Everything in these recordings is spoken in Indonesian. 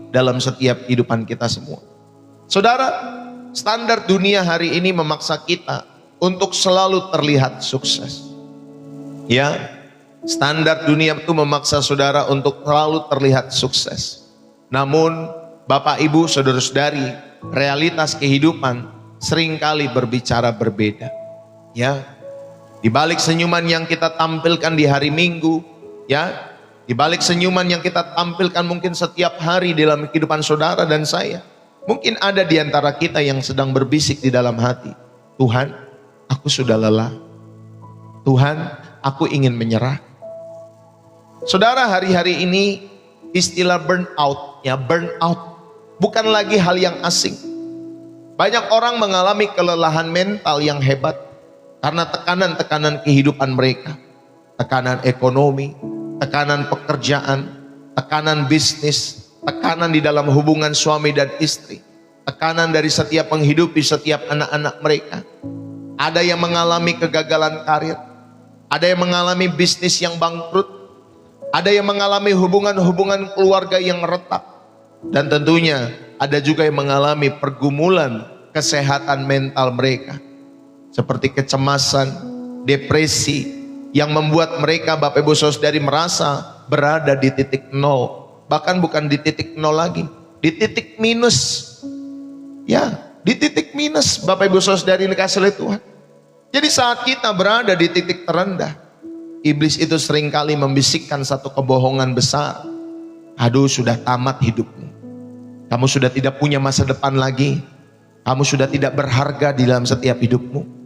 dalam setiap kehidupan kita semua. Saudara, standar dunia hari ini memaksa kita untuk selalu terlihat sukses. Ya, standar dunia itu memaksa saudara untuk selalu terlihat sukses. Namun, Bapak, Ibu, saudara-saudari, realitas kehidupan seringkali berbicara berbeda. Ya, di balik senyuman yang kita tampilkan di hari Minggu, ya, di balik senyuman yang kita tampilkan mungkin setiap hari dalam kehidupan saudara dan saya, mungkin ada di antara kita yang sedang berbisik di dalam hati, Tuhan, aku sudah lelah. Tuhan, aku ingin menyerah. Saudara, hari-hari ini istilah burnout, ya, burnout bukan lagi hal yang asing. Banyak orang mengalami kelelahan mental yang hebat karena tekanan-tekanan kehidupan mereka. Tekanan ekonomi, tekanan pekerjaan, tekanan bisnis, tekanan di dalam hubungan suami dan istri, tekanan dari setiap menghidupi setiap anak-anak mereka. Ada yang mengalami kegagalan karir, ada yang mengalami bisnis yang bangkrut, ada yang mengalami hubungan-hubungan keluarga yang retak, dan tentunya ada juga yang mengalami pergumulan kesehatan mental mereka, seperti kecemasan, depresi, yang membuat mereka, Bapak Ibu Saudari, merasa berada di titik nol. Bahkan bukan di titik nol lagi, di titik minus. Ya, di titik minus, Bapak Ibu Saudari dikasih oleh Tuhan. Jadi saat kita berada di titik terendah, iblis itu seringkali membisikkan satu kebohongan besar. Aduh, sudah tamat hidupmu. Kamu sudah tidak punya masa depan lagi. Kamu sudah tidak berharga di dalam setiap hidupmu.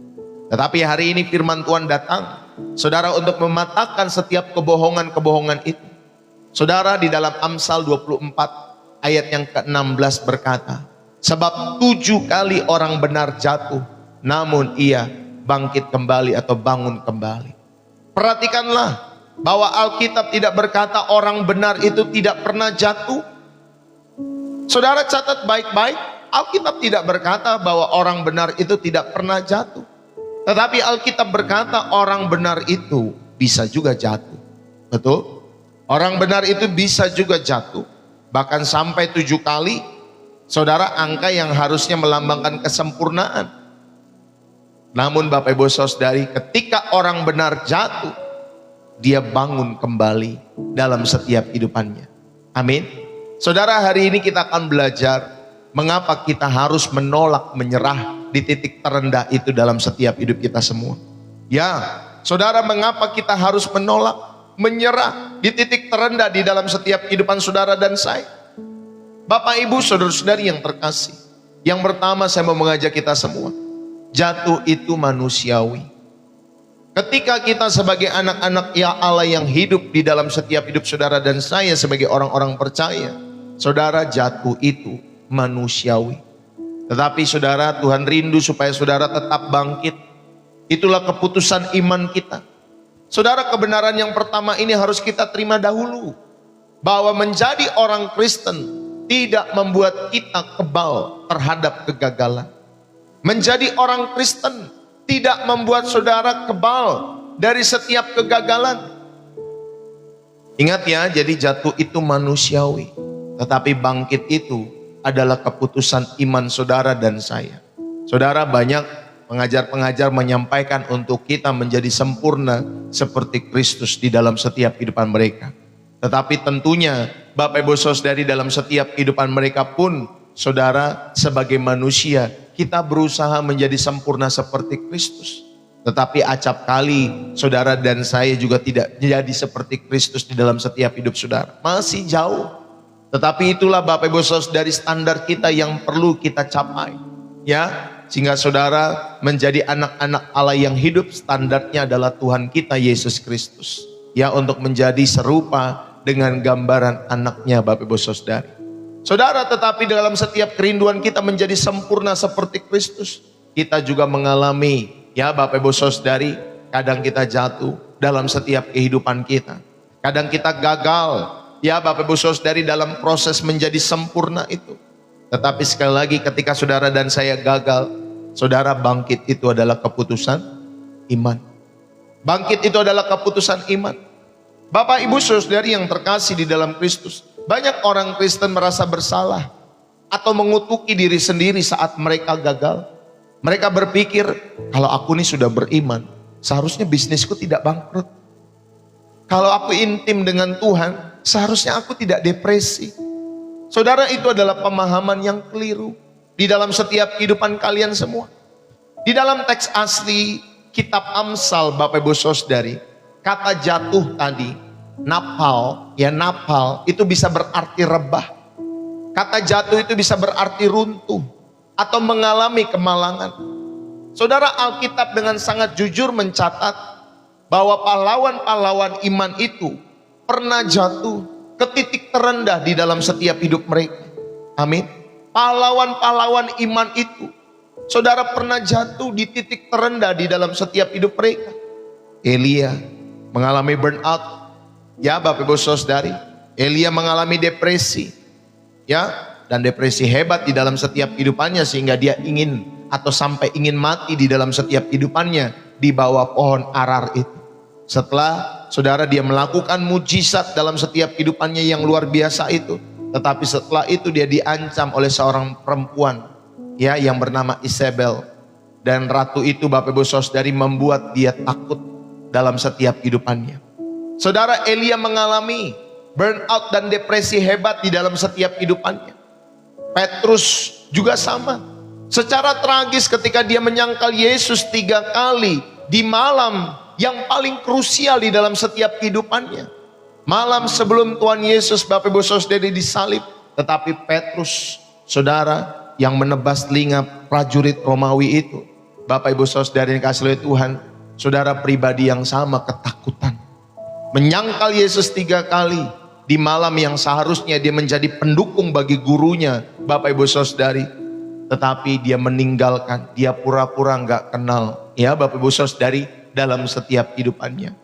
Tetapi hari ini firman Tuhan datang, saudara, untuk mematahkan setiap kebohongan-kebohongan itu. Saudara, di dalam Amsal 24 ayat yang ke-16 berkata, sebab 7 kali orang benar jatuh, namun ia bangkit kembali atau bangun kembali. Perhatikanlah bahwa Alkitab tidak berkata orang benar itu tidak pernah jatuh. Saudara, catat baik-baik, Alkitab tidak berkata bahwa orang benar itu tidak pernah jatuh. Tetapi Alkitab berkata orang benar itu bisa juga jatuh. Betul? Orang benar itu bisa juga jatuh. Bahkan sampai 7 kali. Saudara, angka yang harusnya melambangkan kesempurnaan. Namun Bapak Ibu Saudari, ketika orang benar jatuh, dia bangun kembali dalam setiap kehidupannya. Amin. Saudara, hari ini kita akan belajar mengapa kita harus menolak menyerah di titik terendah itu dalam setiap hidup kita semua. Ya, saudara, mengapa kita harus menolak menyerah di titik terendah di dalam setiap kehidupan saudara dan saya? Bapak, Ibu, saudara-saudari yang terkasih, yang pertama saya mau mengajak kita semua, jatuh itu manusiawi. Ketika kita sebagai anak-anak ya Allah yang hidup di dalam setiap hidup saudara dan saya sebagai orang-orang percaya, saudara, jatuh itu manusiawi. Tetapi saudara, Tuhan rindu supaya saudara tetap bangkit. Itulah keputusan iman kita. Saudara, kebenaran yang pertama ini harus kita terima dahulu, bahwa menjadi orang Kristen tidak membuat kita kebal terhadap kegagalan. Menjadi orang Kristen tidak membuat saudara kebal dari setiap kegagalan. Ingat ya, jadi jatuh itu manusiawi, tetapi bangkit itu adalah keputusan iman saudara dan saya. Saudara, banyak pengajar-pengajar menyampaikan untuk kita menjadi sempurna seperti Kristus di dalam setiap kehidupan mereka. Tetapi tentunya Bapak Ibu Saudari, dalam setiap kehidupan mereka pun, saudara, sebagai manusia kita berusaha menjadi sempurna seperti Kristus. Tetapi acap kali saudara dan saya juga tidak menjadi seperti Kristus di dalam setiap hidup saudara. Masih jauh. Tetapi itulah Bapak Ibu Saudara dari standar kita yang perlu kita capai. Ya, sehingga saudara menjadi anak-anak Allah yang hidup, standarnya adalah Tuhan kita Yesus Kristus. Ya, untuk menjadi serupa dengan gambaran anaknya Bapak Ibu Saudara. Saudara, tetapi dalam setiap kerinduan kita menjadi sempurna seperti Kristus, kita juga mengalami, ya Bapak Ibu Saudari, kadang kita jatuh dalam setiap kehidupan kita. Kadang kita gagal, ya Bapak Ibu Saudari, dalam proses menjadi sempurna itu. Tetapi sekali lagi, ketika saudara dan saya gagal, saudara, bangkit itu adalah keputusan iman. Bangkit itu adalah keputusan iman. Bapak Ibu Saudari yang terkasih di dalam Kristus, Banyak orang Kristen merasa bersalah atau mengutuki diri sendiri saat mereka gagal. Mereka berpikir, kalau aku ini sudah beriman, seharusnya bisnisku tidak bangkrut. Kalau aku intim dengan Tuhan, seharusnya aku tidak depresi. Saudara, itu adalah pemahaman yang keliru di dalam setiap kehidupan kalian semua. Di dalam teks asli kitab Amsal, Bapak Ibu Saudari, kata jatuh tadi, napal itu bisa berarti rebah. Kata jatuh itu bisa berarti runtuh atau mengalami kemalangan. Saudara, Alkitab dengan sangat jujur mencatat bahwa pahlawan-pahlawan iman itu pernah jatuh ke titik terendah di dalam setiap hidup mereka. Amin. Pahlawan-pahlawan iman itu, saudara, pernah jatuh di titik terendah di dalam setiap hidup mereka. Elia mengalami burnout. Ya, Bapak Ibu Saudari, Elia mengalami depresi. Ya, dan depresi hebat di dalam setiap kehidupannya sehingga dia ingin atau sampai ingin mati di dalam setiap kehidupannya di bawah pohon arar itu. Setelah saudara dia melakukan mujizat dalam setiap kehidupannya yang luar biasa itu, tetapi setelah itu dia diancam oleh seorang perempuan ya yang bernama Isabel, dan ratu itu, Bapak Ibu Saudari, membuat dia takut dalam setiap kehidupannya. Saudara, Elia mengalami burnout dan depresi hebat di dalam setiap kehidupannya. Petrus juga sama. Secara tragis ketika dia menyangkal Yesus 3 kali di malam yang paling krusial di dalam setiap kehidupannya. Malam sebelum Tuhan Yesus, Bapak Ibu Saudari, disalib. Tetapi Petrus, saudara, yang menebas telinga prajurit Romawi itu, Bapak Ibu Saudari yang kasih oleh Tuhan, saudara, pribadi yang sama, ketakutan. Menyangkal Yesus 3 kali di malam yang seharusnya dia menjadi pendukung bagi gurunya, Bapak Ibu Saudari, tetapi dia meninggalkan, dia pura-pura nggak kenal, ya Bapak Ibu Saudari, dalam setiap kehidupannya.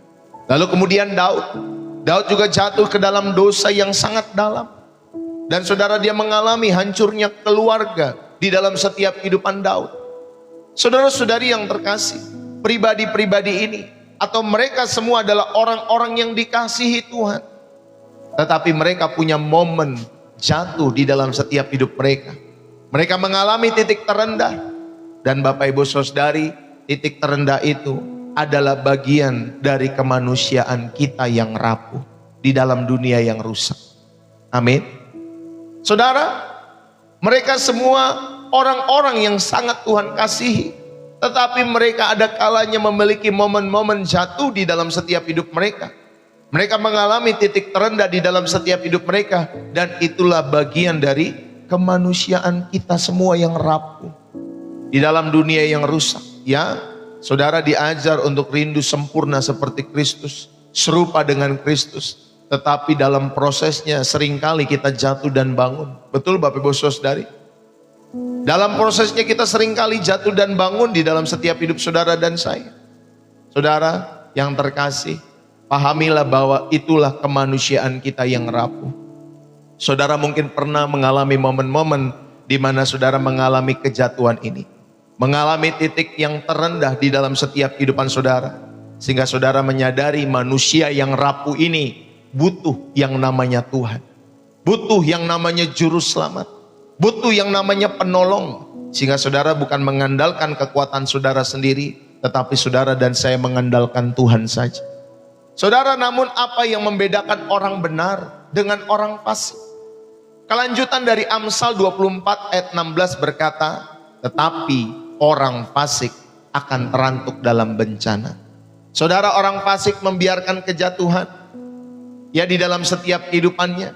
Lalu kemudian Daud juga jatuh ke dalam dosa yang sangat dalam, dan saudara, dia mengalami hancurnya keluarga di dalam setiap kehidupan Daud. Saudara-saudari yang terkasih, pribadi-pribadi ini atau mereka semua adalah orang-orang yang dikasihi Tuhan, tetapi mereka punya momen jatuh di dalam setiap hidup mereka. Mereka mengalami titik terendah, dan Bapak Ibu Saudari, titik terendah itu adalah bagian dari kemanusiaan kita yang rapuh di dalam dunia yang rusak. Amin. Saudara, mereka semua orang-orang yang sangat Tuhan kasihi, tetapi mereka ada kalanya memiliki momen-momen jatuh di dalam setiap hidup mereka. Mereka mengalami titik terendah di dalam setiap hidup mereka, dan itulah bagian dari kemanusiaan kita semua yang rapuh di dalam dunia yang rusak. Ya, saudara diajar untuk rindu sempurna seperti Kristus, serupa dengan Kristus. Tetapi dalam prosesnya seringkali kita jatuh dan bangun. Betul Bapak Ibu Saudari? Dalam prosesnya kita seringkali jatuh dan bangun di dalam setiap hidup saudara dan saya. Saudara yang terkasih, pahamilah bahwa itulah kemanusiaan kita yang rapuh. Saudara mungkin pernah mengalami momen-momen di mana saudara mengalami kejatuhan ini, mengalami titik yang terendah di dalam setiap kehidupan saudara, sehingga saudara menyadari manusia yang rapuh ini butuh yang namanya Tuhan, butuh yang namanya juru selamat, butuh yang namanya penolong, sehingga saudara bukan mengandalkan kekuatan saudara sendiri, tetapi saudara dan saya mengandalkan Tuhan saja. Saudara, namun apa yang membedakan orang benar dengan orang fasik? Kelanjutan dari Amsal 24 ayat 16 berkata, tetapi orang fasik akan terantuk dalam bencana. Saudara, orang fasik membiarkan kejatuhan ya di dalam setiap kehidupannya,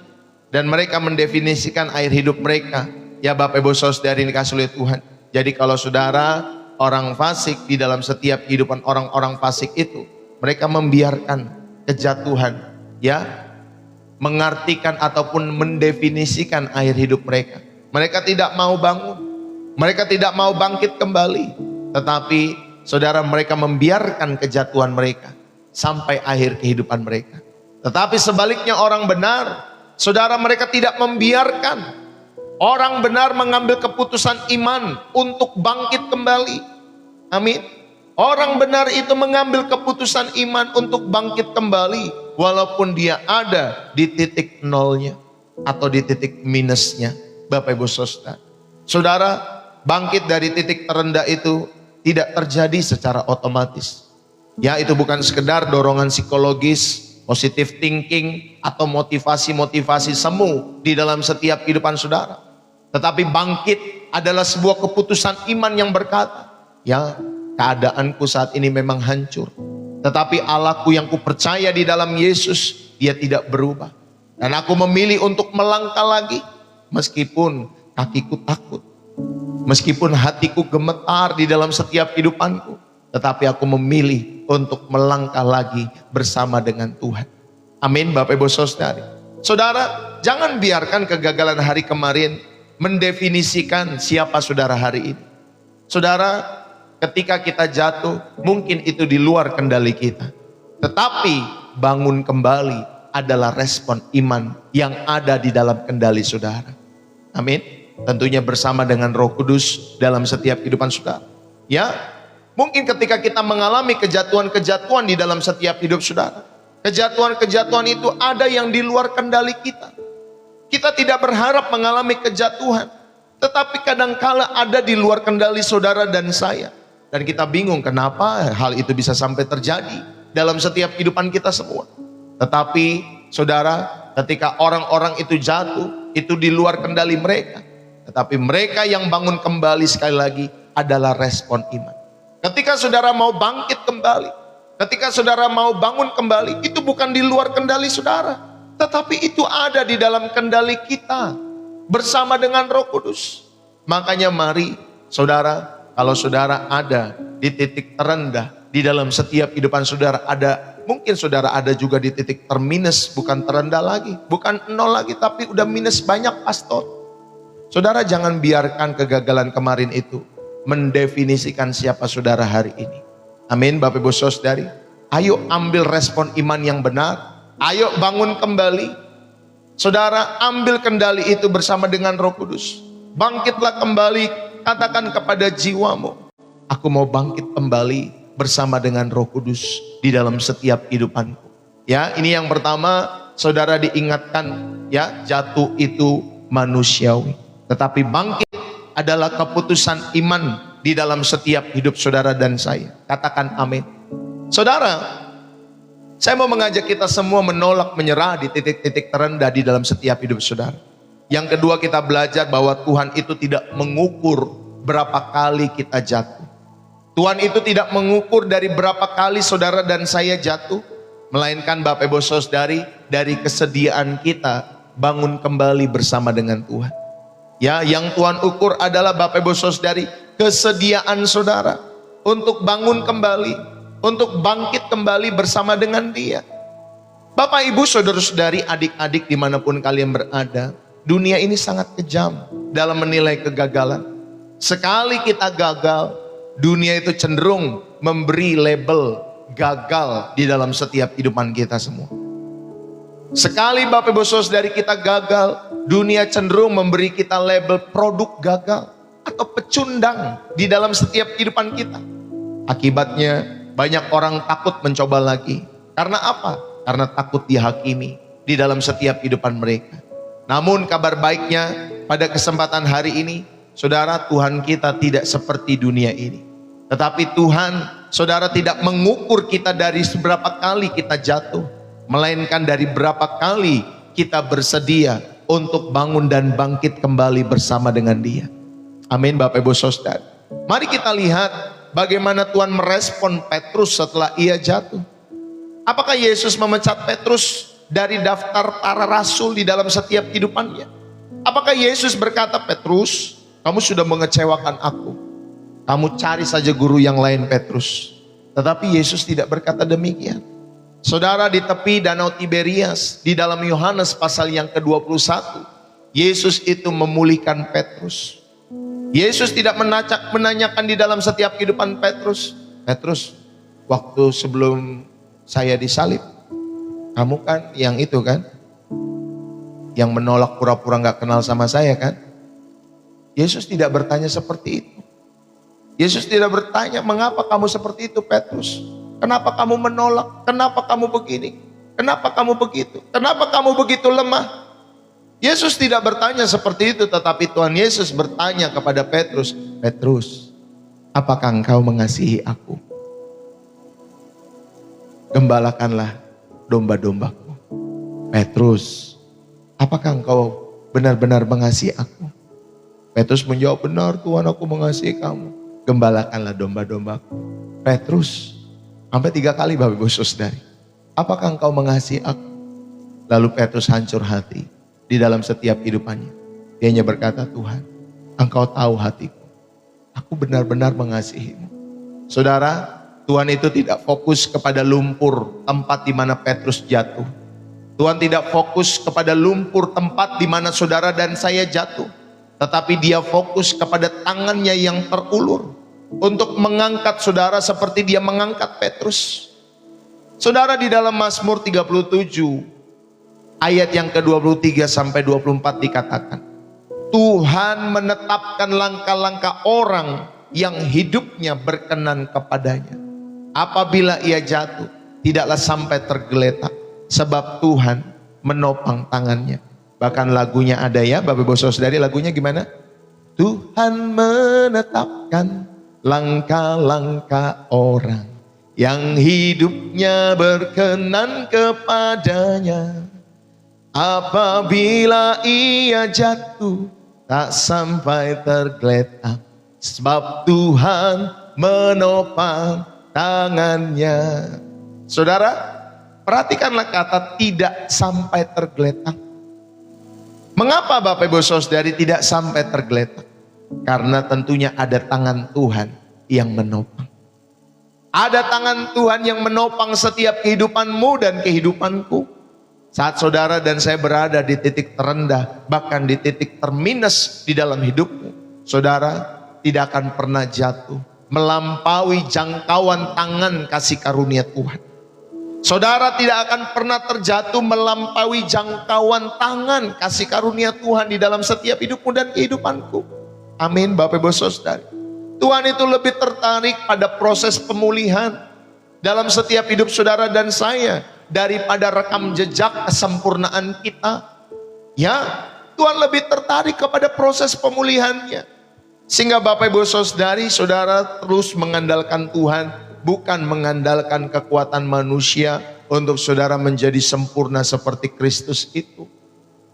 dan mereka mendefinisikan air hidup mereka, ya Bapak Ibu Saudari yang dikasihi oleh Tuhan. Jadi kalau saudara, orang fasik di dalam setiap kehidupan orang-orang fasik itu, mereka membiarkan kejatuhan, ya, mengartikan ataupun mendefinisikan air hidup mereka. Mereka tidak mau bangun, mereka tidak mau bangkit kembali, tetapi saudara, mereka membiarkan kejatuhan mereka sampai akhir kehidupan mereka. Tetapi sebaliknya orang benar, saudara, mereka tidak membiarkan. Orang benar mengambil keputusan iman untuk bangkit kembali. Amin. Orang benar itu mengambil keputusan iman untuk bangkit kembali, walaupun dia ada di titik nolnya. atau di titik minusnya. Bapak Ibu Saudara, saudara, bangkit dari titik terendah itu tidak terjadi secara otomatis. Ya, itu bukan sekedar dorongan psikologis, positive thinking, atau motivasi-motivasi semu di dalam setiap kehidupan saudara. Tetapi bangkit adalah sebuah keputusan iman yang berkata, ya, keadaanku saat ini memang hancur, tetapi Allahku yang kupercaya di dalam Yesus, Dia tidak berubah. Dan aku memilih untuk melangkah lagi, meskipun kakiku takut, meskipun hatiku gemetar di dalam setiap kehidupanku, tetapi aku memilih untuk melangkah lagi bersama dengan Tuhan. Amin, Bapak Ibu Saudara. Saudara, jangan biarkan kegagalan hari kemarin mendefinisikan siapa saudara hari ini. Saudara, ketika kita jatuh, mungkin itu di luar kendali kita. Tetapi bangun kembali adalah respon iman yang ada di dalam kendali saudara. Amin. Tentunya bersama dengan Roh Kudus dalam setiap kehidupan saudara. Ya, mungkin ketika kita mengalami kejatuhan-kejatuhan di dalam setiap hidup saudara, kejatuhan-kejatuhan itu ada yang di luar kendali kita. Kita tidak berharap mengalami kejatuhan, tetapi kadangkala ada di luar kendali saudara dan saya. Dan kita bingung kenapa hal itu bisa sampai terjadi dalam setiap kehidupan kita semua. Tetapi saudara, ketika orang-orang itu jatuh, itu di luar kendali mereka. Tetapi mereka yang bangun kembali sekali lagi adalah respon iman. Ketika saudara mau bangkit kembali, ketika saudara mau bangun kembali, itu bukan di luar kendali saudara, tetapi itu ada di dalam kendali kita bersama dengan Roh Kudus. Makanya mari saudara, kalau saudara ada di titik terendah di dalam setiap kehidupan saudara, mungkin saudara ada juga di titik terminus, bukan terendah lagi, bukan nol lagi, tapi udah minus banyak, pastor. Saudara, jangan biarkan kegagalan kemarin itu mendefinisikan siapa saudara hari ini. Amin, Bapak Ibu Saudari. Ayo ambil respon iman yang benar. Ayo bangun kembali. Saudara, ambil kendali itu bersama dengan Roh Kudus. Bangkitlah kembali, katakan kepada jiwamu, aku mau bangkit kembali bersama dengan Roh Kudus di dalam setiap kehidupanku. Ya, ini yang pertama, saudara diingatkan, ya, jatuh itu manusiawi, tetapi bangkit adalah keputusan iman di dalam setiap hidup saudara dan saya. Katakan amin. Saudara, saya mau mengajak kita semua menolak menyerah di titik-titik terendah di dalam setiap hidup saudara. Yang kedua, kita belajar bahwa Tuhan itu tidak mengukur berapa kali kita jatuh. Tuhan itu tidak mengukur dari berapa kali saudara dan saya jatuh, melainkan Bapak Ibu Saudari, dari kesediaan kita bangun kembali bersama dengan Tuhan. Ya, yang Tuhan ukur adalah Bapak Ibu Saudari, kesediaan saudara untuk bangun kembali, untuk bangkit kembali bersama dengan Dia. Bapak Ibu Saudara-saudari, adik-adik dimanapun kalian berada, dunia ini sangat kejam dalam menilai kegagalan. Sekali kita gagal, dunia itu cenderung memberi label gagal di dalam setiap kehidupan kita semua. Sekali Bapak Ibu Saudari kita gagal, dunia cenderung memberi kita label produk gagal atau pecundang di dalam setiap kehidupan kita. Akibatnya banyak orang takut mencoba lagi. Karena apa? Karena takut dihakimi di dalam setiap kehidupan mereka. Namun kabar baiknya pada kesempatan hari ini, saudara, Tuhan kita tidak seperti dunia ini. Tetapi Tuhan, saudara, tidak mengukur kita dari seberapa kali kita jatuh, melainkan dari berapa kali kita bersedia untuk bangun dan bangkit kembali bersama dengan Dia. Amin, Bapak Ibu Saudara. Mari kita lihat bagaimana Tuhan merespon Petrus setelah ia jatuh. Apakah Yesus memecat Petrus dari daftar para rasul di dalam setiap kehidupannya? Apakah Yesus berkata, Petrus, kamu sudah mengecewakan aku, kamu cari saja guru yang lain, Petrus? Tetapi Yesus tidak berkata demikian. Saudara, di tepi danau Tiberias, di dalam Yohanes pasal yang ke-21, Yesus itu memulihkan Petrus. Yesus tidak menanyakan di dalam setiap kehidupan Petrus, Petrus, waktu sebelum saya disalib, kamu kan yang itu kan, yang menolak pura-pura gak kenal sama saya kan? Yesus tidak bertanya seperti itu. Yesus tidak bertanya, mengapa kamu seperti itu, Petrus? Kenapa kamu menolak? Kenapa kamu begini? Kenapa kamu begitu? Kenapa kamu begitu lemah? Yesus tidak bertanya seperti itu, tetapi Tuhan Yesus bertanya kepada Petrus, Petrus, apakah engkau mengasihi aku? Gembalakanlah domba-dombaku. Petrus, apakah engkau benar-benar mengasihi aku? Petrus menjawab, benar Tuhan, aku mengasihi kamu. Gembalakanlah domba-dombaku. Petrus, sampai 3 kali Bapak Ibu Saudari, apakah engkau mengasihi aku? Lalu Petrus hancur hati di dalam setiap kehidupannya. Dia hanya berkata, Tuhan, engkau tahu hatiku. Aku benar-benar mengasihimu. Saudara, Tuhan itu tidak fokus kepada lumpur tempat di mana Petrus jatuh. Tuhan tidak fokus kepada lumpur tempat di mana saudara dan saya jatuh. Tetapi dia fokus kepada tangannya yang terulur untuk mengangkat saudara seperti dia mengangkat Petrus. Saudara, di dalam Mazmur 37 ayat yang ke-23 sampai 24 dikatakan, Tuhan menetapkan langkah-langkah orang yang hidupnya berkenan kepadanya. Apabila ia jatuh, tidaklah sampai tergeletak, sebab Tuhan menopang tangannya. Bahkan lagunya ada ya, Bapak Ibu Saudari, lagunya gimana? Tuhan menetapkan langkah-langkah orang yang hidupnya berkenan kepadanya. Apabila ia jatuh, tak sampai tergeletak, sebab Tuhan menopang tangannya. Saudara, perhatikanlah kata tidak sampai tergeletak. Mengapa Bapak Ibu Saudari tidak sampai tergeletak? Karena tentunya ada tangan Tuhan yang menopang. Ada tangan Tuhan yang menopang setiap kehidupanmu dan kehidupanku. Saat saudara dan saya berada di titik terendah, bahkan di titik terminus di dalam hidupmu, saudara tidak akan pernah jatuh melampaui jangkauan tangan kasih karunia Tuhan. Saudara tidak akan pernah terjatuh melampaui jangkauan tangan kasih karunia Tuhan di dalam setiap hidupmu dan kehidupanku. Amin Bapak Ibu Saudari. Tuhan itu lebih tertarik pada proses pemulihan dalam setiap hidup saudara dan saya daripada rekam jejak kesempurnaan kita. Ya, Tuhan lebih tertarik kepada proses pemulihannya. Sehingga Bapak Ibu Saudari, saudara terus mengandalkan Tuhan, bukan mengandalkan kekuatan manusia untuk saudara menjadi sempurna seperti Kristus itu.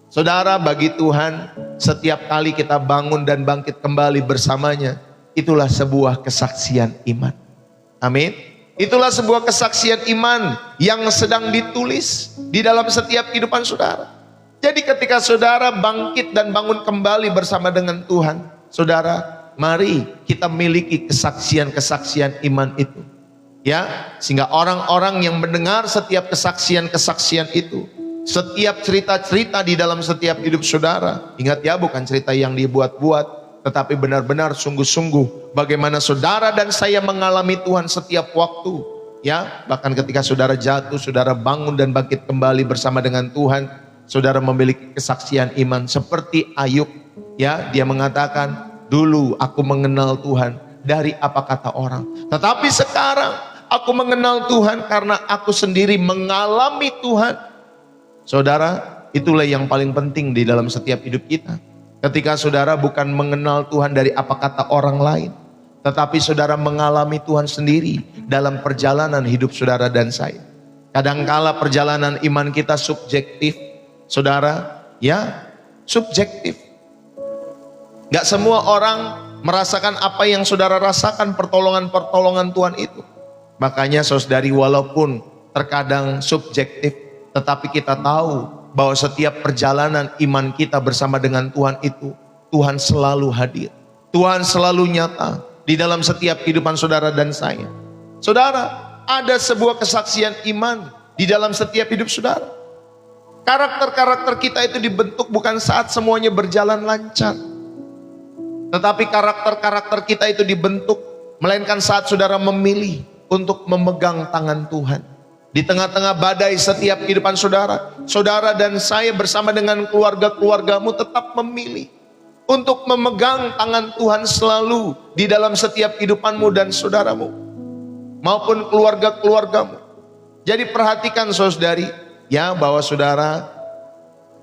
Saudara, bagi Tuhan, setiap kali kita bangun dan bangkit kembali bersamanya, itulah sebuah kesaksian iman. Amin. Itulah sebuah kesaksian iman yang sedang ditulis di dalam setiap kehidupan saudara. Jadi ketika saudara bangkit dan bangun kembali bersama dengan Tuhan, saudara, mari kita miliki kesaksian-kesaksian iman itu. Ya, sehingga orang-orang yang mendengar setiap kesaksian-kesaksian itu, setiap cerita-cerita di dalam setiap hidup saudara, ingat ya, bukan cerita yang dibuat-buat, tetapi benar-benar sungguh-sungguh bagaimana saudara dan saya mengalami Tuhan setiap waktu. Ya, bahkan ketika saudara jatuh, saudara bangun dan bangkit kembali bersama dengan Tuhan, saudara memiliki kesaksian iman seperti Ayub. Ya, dia mengatakan, dulu aku mengenal Tuhan dari apa kata orang, tetapi sekarang aku mengenal Tuhan karena aku sendiri mengalami Tuhan. Saudara, itulah yang paling penting di dalam setiap hidup kita. Ketika saudara bukan mengenal Tuhan dari apa kata orang lain, tetapi saudara mengalami Tuhan sendiri dalam perjalanan hidup saudara dan saya. Kadangkala perjalanan iman kita subjektif, saudara, ya, subjektif. Gak semua orang merasakan apa yang saudara rasakan, pertolongan-pertolongan Tuhan itu. Makanya saudari, walaupun terkadang subjektif, tetapi kita tahu bahwa setiap perjalanan iman kita bersama dengan Tuhan itu, Tuhan selalu hadir. Tuhan selalu nyata di dalam setiap kehidupan saudara dan saya. Saudara, ada sebuah kesaksian iman di dalam setiap hidup saudara. Karakter-karakter kita itu dibentuk bukan saat semuanya berjalan lancar, tetapi karakter-karakter kita itu dibentuk melainkan saat saudara memilih untuk memegang tangan Tuhan. Di tengah-tengah badai setiap kehidupan saudara, saudara dan saya bersama dengan keluarga-keluargamu tetap memilih untuk memegang tangan Tuhan selalu di dalam setiap kehidupanmu dan saudaramu maupun keluarga-keluargamu. Jadi perhatikan saudari, ya, bahwa saudara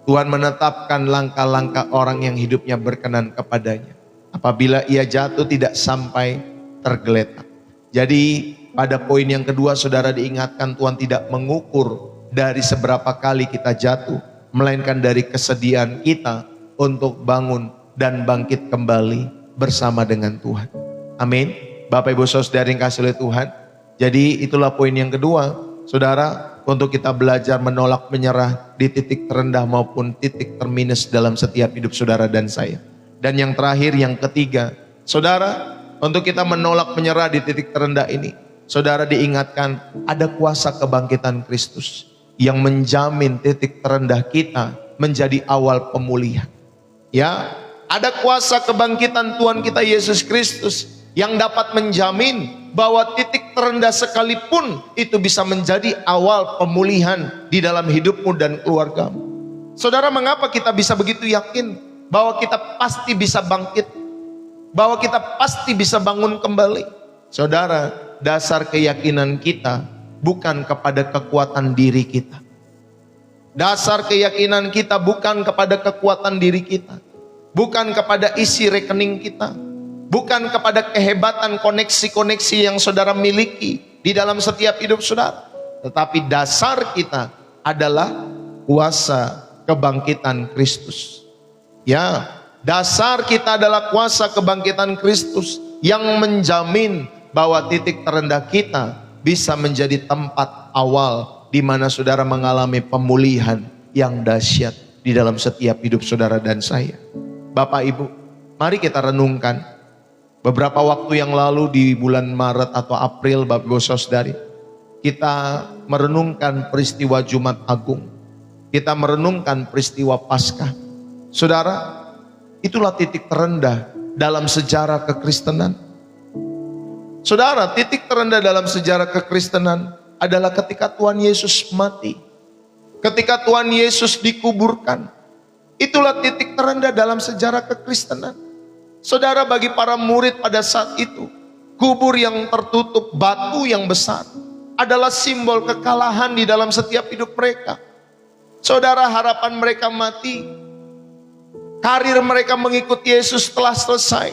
Tuhan menetapkan langkah-langkah orang yang hidupnya berkenan kepadanya. Apabila ia jatuh tidak sampai tergeletak. Jadi pada poin yang kedua saudara diingatkan Tuhan tidak mengukur dari seberapa kali kita jatuh. Melainkan dari kesediaan kita untuk bangun dan bangkit kembali bersama dengan Tuhan. Amin. Bapak Ibu Saudara yang kasih oleh Tuhan. Jadi itulah poin yang kedua. Saudara, untuk kita belajar menolak menyerah di titik terendah maupun titik terminus dalam setiap hidup saudara dan saya. Dan yang terakhir, yang ketiga, saudara, untuk kita menolak menyerah di titik terendah ini, saudara diingatkan ada kuasa kebangkitan Kristus yang menjamin titik terendah kita menjadi awal pemulihan. Ya, ada kuasa kebangkitan Tuhan kita Yesus Kristus yang dapat menjamin bahwa titik terendah sekalipun itu bisa menjadi awal pemulihan di dalam hidupmu dan keluargamu. Saudara, mengapa kita bisa begitu yakin bahwa kita pasti bisa bangkit, bahwa kita pasti bisa bangun kembali? Saudara, dasar keyakinan kita bukan kepada kekuatan diri kita. Dasar keyakinan kita bukan kepada kekuatan diri kita, bukan kepada isi rekening kita, bukan kepada kehebatan koneksi-koneksi yang saudara miliki di dalam setiap hidup saudara. Tetapi dasar kita adalah kuasa kebangkitan Kristus. Ya, dasar kita adalah kuasa kebangkitan Kristus yang menjamin bahwa titik terendah kita bisa menjadi tempat awal di mana saudara mengalami pemulihan yang dahsyat di dalam setiap hidup saudara dan saya. Bapak Ibu, mari kita renungkan. Beberapa waktu yang lalu di bulan Maret atau April, Bapak Ibu Saudari, kita merenungkan peristiwa Jumat Agung. Kita merenungkan peristiwa Paskah. Saudara, itulah titik terendah dalam sejarah kekristenan. Saudara, titik terendah dalam sejarah kekristenan adalah ketika Tuhan Yesus mati. Ketika Tuhan Yesus dikuburkan. Itulah titik terendah dalam sejarah kekristenan. Saudara, bagi para murid pada saat itu, kubur yang tertutup, batu yang besar adalah simbol kekalahan di dalam setiap hidup mereka. Saudara, harapan mereka mati, karir mereka mengikut Yesus telah selesai.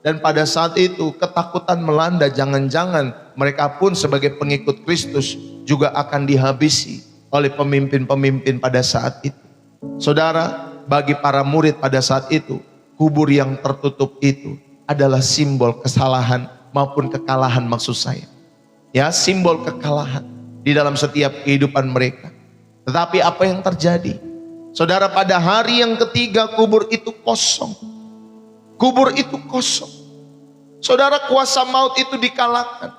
Dan pada saat itu ketakutan melanda, jangan-jangan mereka pun sebagai pengikut Kristus juga akan dihabisi oleh pemimpin-pemimpin pada saat itu. Saudara, bagi para murid pada saat itu, kubur yang tertutup itu adalah simbol kesalahan maupun kekalahan, maksud saya. Ya, simbol kekalahan di dalam setiap kehidupan mereka. Tetapi apa yang terjadi? Saudara, pada hari yang ketiga kubur itu kosong. Kubur itu kosong. Saudara, kuasa maut itu dikalahkan.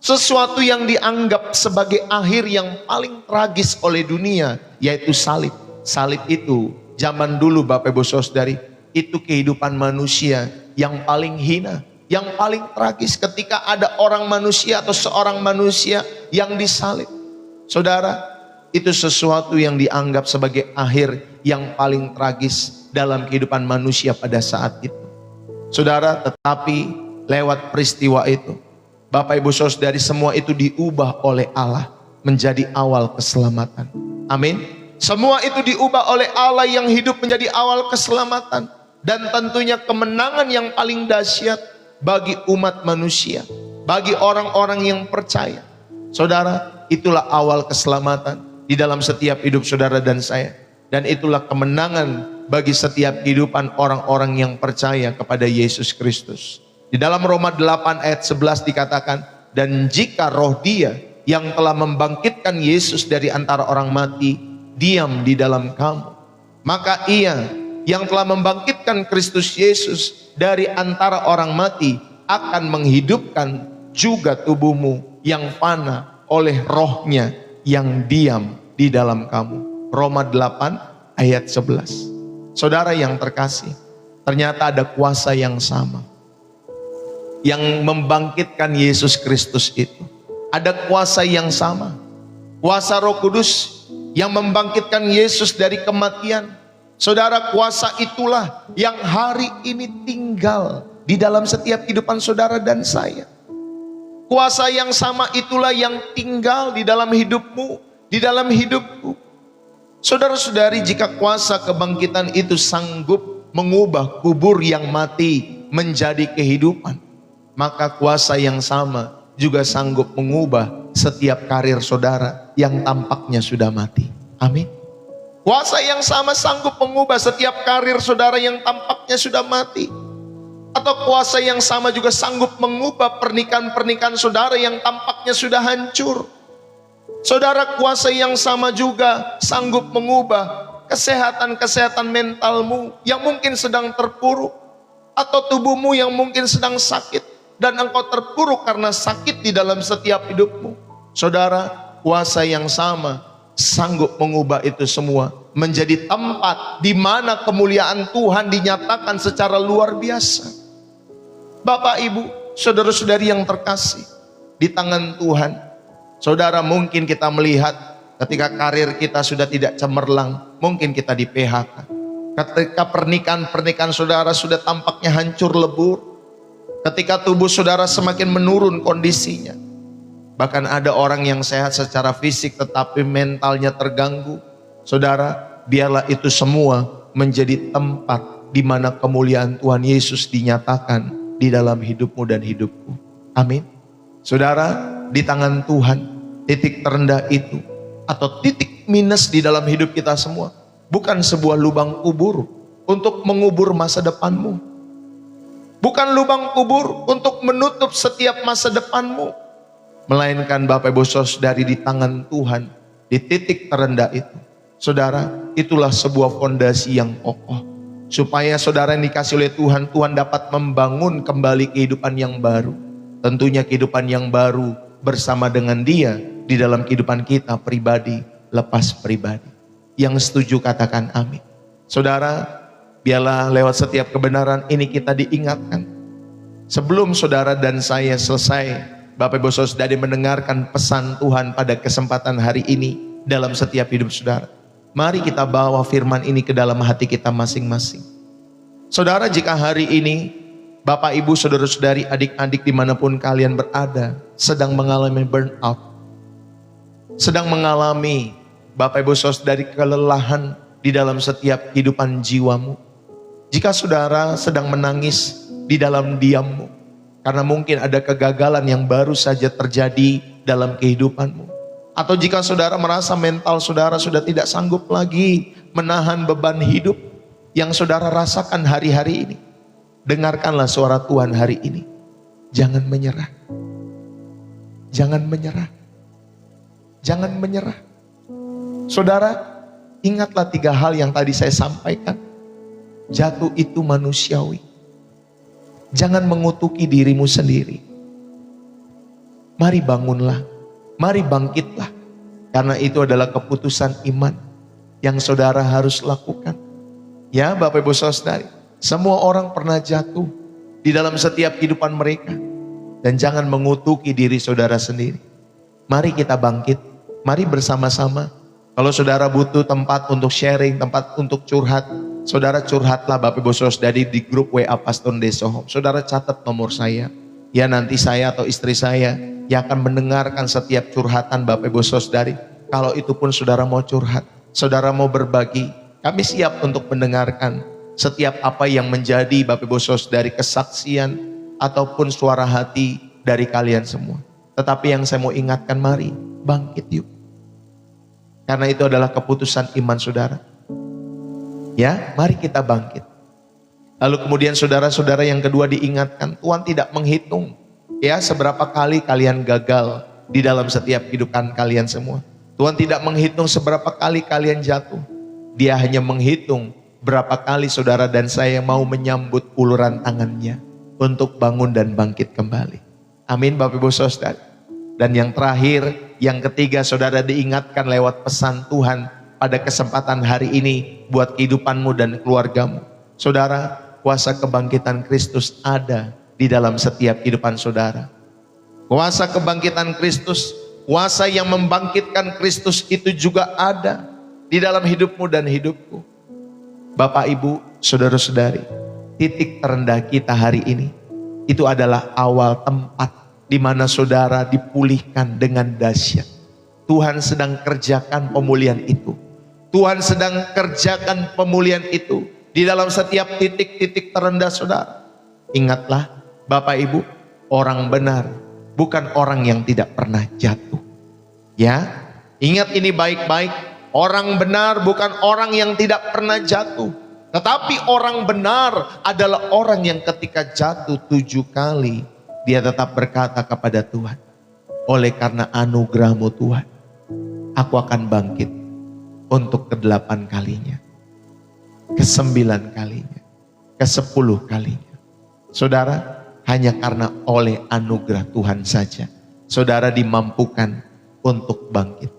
Sesuatu yang dianggap sebagai akhir yang paling tragis oleh dunia, yaitu salib. Salib itu zaman dulu Bapak Ibu Saudari, itu kehidupan manusia yang paling hina, yang paling tragis ketika ada orang manusia atau seorang manusia yang disalib. Saudara, itu sesuatu yang dianggap sebagai akhir yang paling tragis dalam kehidupan manusia pada saat itu. Saudara, tetapi lewat peristiwa itu, Bapak Ibu Saudari, semua itu diubah oleh Allah menjadi awal keselamatan. Amin. Semua itu diubah oleh Allah yang hidup menjadi awal keselamatan. Dan tentunya kemenangan yang paling dahsyat bagi umat manusia, bagi orang-orang yang percaya. Saudara, itulah awal keselamatan di dalam setiap hidup saudara dan saya. Dan itulah kemenangan bagi setiap kehidupan orang-orang yang percaya kepada Yesus Kristus. Di dalam Roma 8 ayat 11 dikatakan, dan jika roh Dia yang telah membangkitkan Yesus dari antara orang mati diam di dalam kamu, maka Ia yang telah membangkitkan Kristus Yesus dari antara orang mati akan menghidupkan juga tubuhmu yang fana oleh rohnya yang diam di dalam kamu. Roma 8 ayat 11. Saudara yang terkasih, ternyata ada kuasa yang sama yang membangkitkan Yesus Kristus itu. Ada kuasa yang sama, kuasa Roh Kudus yang membangkitkan Yesus dari kematian. Saudara, kuasa itulah yang hari ini tinggal di dalam setiap kehidupan saudara dan saya. Kuasa yang sama itulah yang tinggal di dalam hidupmu, di dalam hidupku. Saudara-saudari, jika kuasa kebangkitan itu sanggup mengubah kubur yang mati menjadi kehidupan, maka kuasa yang sama juga sanggup mengubah setiap karir saudara yang tampaknya sudah mati. Amin. Kuasa yang sama sanggup mengubah setiap karir saudara yang tampaknya sudah mati. Atau kuasa yang sama juga sanggup mengubah pernikahan-pernikahan saudara yang tampaknya sudah hancur. Saudara, kuasa yang sama juga sanggup mengubah kesehatan-kesehatan mentalmu yang mungkin sedang terpuruk. Atau tubuhmu yang mungkin sedang sakit dan engkau terpuruk karena sakit di dalam setiap hidupmu. Saudara, kuasa yang sama sanggup mengubah itu semua menjadi tempat di mana kemuliaan Tuhan dinyatakan secara luar biasa. Bapak, Ibu, saudara-saudari yang terkasih, di tangan Tuhan, saudara, mungkin kita melihat ketika karir kita sudah tidak cemerlang, mungkin kita di PHK. Ketika pernikahan saudara sudah tampaknya hancur lebur, ketika tubuh saudara semakin menurun kondisinya, bahkan ada orang yang sehat secara fisik tetapi mentalnya terganggu. Saudara, biarlah itu semua menjadi tempat di mana kemuliaan Tuhan Yesus dinyatakan di dalam hidupmu dan hidupku. Amin. Saudara, di tangan Tuhan, titik terendah itu atau titik minus di dalam hidup kita semua bukan sebuah lubang kubur untuk mengubur masa depanmu. Bukan lubang kubur untuk menutup setiap masa depanmu. Melainkan Bapak Ibu Saudari, di tangan Tuhan, di titik terendah itu, saudara, itulah sebuah fondasi yang kokoh. Supaya saudara yang dikasih oleh Tuhan, Tuhan dapat membangun kembali kehidupan yang baru. Tentunya kehidupan yang baru bersama dengan Dia di dalam kehidupan kita pribadi, lepas pribadi. Yang setuju katakan amin. Saudara, biarlah lewat setiap kebenaran ini kita diingatkan. Sebelum saudara dan saya selesai, Bapak Ibu Saudari, mendengarkan pesan Tuhan pada kesempatan hari ini dalam setiap hidup saudara, mari kita bawa firman ini ke dalam hati kita masing-masing. Saudara, jika hari ini Bapak Ibu Saudara-saudari, adik-adik dimanapun kalian berada sedang mengalami burnout, sedang mengalami Bapak Ibu Saudari kelelahan di dalam setiap kehidupan jiwamu, jika saudara sedang menangis di dalam diammu karena mungkin ada kegagalan yang baru saja terjadi dalam kehidupanmu, atau jika saudara merasa mental saudara sudah tidak sanggup lagi menahan beban hidup yang saudara rasakan hari-hari ini, dengarkanlah suara Tuhan hari ini. Jangan menyerah. Jangan menyerah. Jangan menyerah. Saudara, ingatlah 3 hal yang tadi saya sampaikan. Jatuh itu manusiawi. Jangan mengutuki dirimu sendiri. Mari bangunlah. Mari bangkitlah. Karena itu adalah keputusan iman yang saudara harus lakukan. Ya Bapak Ibu Saudari, semua orang pernah jatuh di dalam setiap kehidupan mereka. Dan jangan mengutuki diri saudara sendiri. Mari kita bangkit. Mari bersama-sama. Kalau saudara butuh tempat untuk sharing, tempat untuk curhat, saudara curhatlah Bapak Ibu Saudari di grup WA Pastor Deso Home. Saudara catat nomor saya. Ya, nanti saya atau istri saya yang akan mendengarkan setiap curhatan Bapak Ibu Saudari. Kalau itu pun saudara mau curhat, saudara mau berbagi, kami siap untuk mendengarkan setiap apa yang menjadi Bapak Ibu Saudari kesaksian ataupun suara hati dari kalian semua. Tetapi yang saya mau ingatkan, mari bangkit yuk. Karena itu adalah keputusan iman saudara. Ya, mari kita bangkit. Lalu kemudian saudara-saudara yang kedua diingatkan, Tuhan tidak menghitung ya seberapa kali kalian gagal di dalam setiap kehidupan kalian semua. Tuhan tidak menghitung seberapa kali kalian jatuh. Dia hanya menghitung berapa kali saudara dan saya mau menyambut uluran tangannya untuk bangun dan bangkit kembali. Amin Bapak Ibu Saudara. Dan yang terakhir, yang ketiga, saudara diingatkan lewat pesan Tuhan pada kesempatan hari ini buat kehidupanmu dan keluargamu. Saudara, kuasa kebangkitan Kristus ada di dalam setiap kehidupan saudara. Kuasa kebangkitan Kristus, kuasa yang membangkitkan Kristus itu juga ada di dalam hidupmu dan hidupku. Bapak, Ibu, saudara-saudari, titik terendah kita hari ini, itu adalah awal tempat di mana saudara dipulihkan dengan dahsyat. Tuhan sedang kerjakan pemulihan itu. Tuhan sedang kerjakan pemulihan itu di dalam setiap titik-titik terendah saudara. Ingatlah Bapak Ibu, orang benar bukan orang yang tidak pernah jatuh. Ya, ingat ini baik-baik. Orang benar bukan orang yang tidak pernah jatuh. Tetapi orang benar adalah orang yang ketika jatuh 7 kali, dia tetap berkata kepada Tuhan, oleh karena anugerah-Mu Tuhan, aku akan bangkit untuk ke-8 kalinya, ke-9 kalinya, ke-10 kalinya. Saudara, hanya karena oleh anugerah Tuhan saja, saudara dimampukan untuk bangkit.